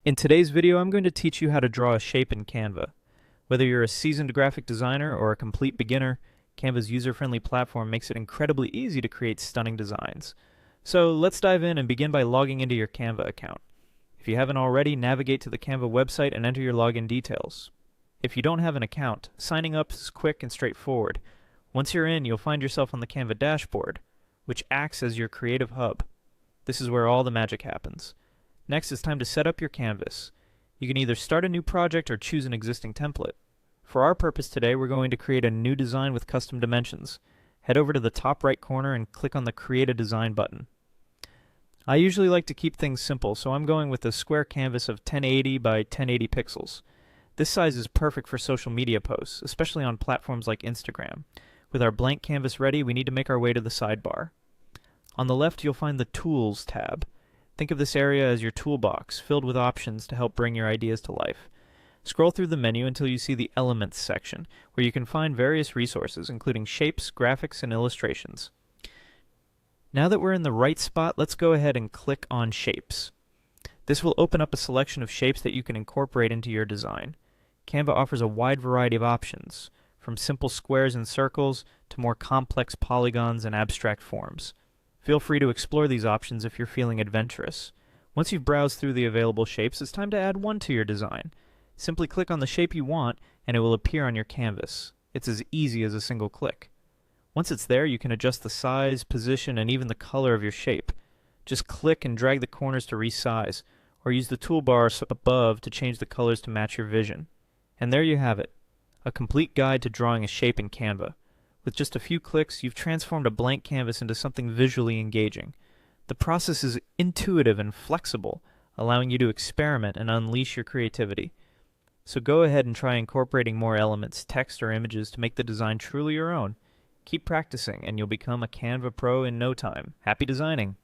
In today's video, I'm going to teach you how to draw a shape in Canva. Whether you're a seasoned graphic designer or a complete beginner, Canva's user-friendly platform makes it incredibly easy to create stunning designs. So let's dive in and begin by logging into your Canva account. If you haven't already, navigate to the Canva website and enter your login details. If you don't have an account, signing up is quick and straightforward. Once you're in, you'll find yourself on the Canva dashboard, which acts as your creative hub. This is where all the magic happens. Next, it's time to set up your canvas. You can either start a new project or choose an existing template. For our purpose today, we're going to create a new design with custom dimensions. Head over to the top right corner and click on the Create a Design button. I usually like to keep things simple, so I'm going with a square canvas of 1080 by 1080 pixels. This size is perfect for social media posts, especially on platforms like Instagram. With our blank canvas ready, we need to make our way to the sidebar. On the left, you'll find the Tools tab. Think of this area as your toolbox, filled with options to help bring your ideas to life. Scroll through the menu until you see the Elements section, where you can find various resources, including shapes, graphics, and illustrations. Now that we're in the right spot, let's go ahead and click on Shapes. This will open up a selection of shapes that you can incorporate into your design. Canva offers a wide variety of options, from simple squares and circles to more complex polygons and abstract forms. Feel free to explore these options if you're feeling adventurous. Once you've browsed through the available shapes, it's time to add one to your design. Simply click on the shape you want, and it will appear on your canvas. It's as easy as a single click. Once it's there, you can adjust the size, position, and even the color of your shape. Just click and drag the corners to resize, or use the toolbar above to change the colors to match your vision. And there you have it, a complete guide to drawing a shape in Canva. With just a few clicks, you've transformed a blank canvas into something visually engaging. The process is intuitive and flexible, allowing you to experiment and unleash your creativity. So go ahead and try incorporating more elements, text, or images to make the design truly your own. Keep practicing, and you'll become a Canva pro in no time. Happy designing!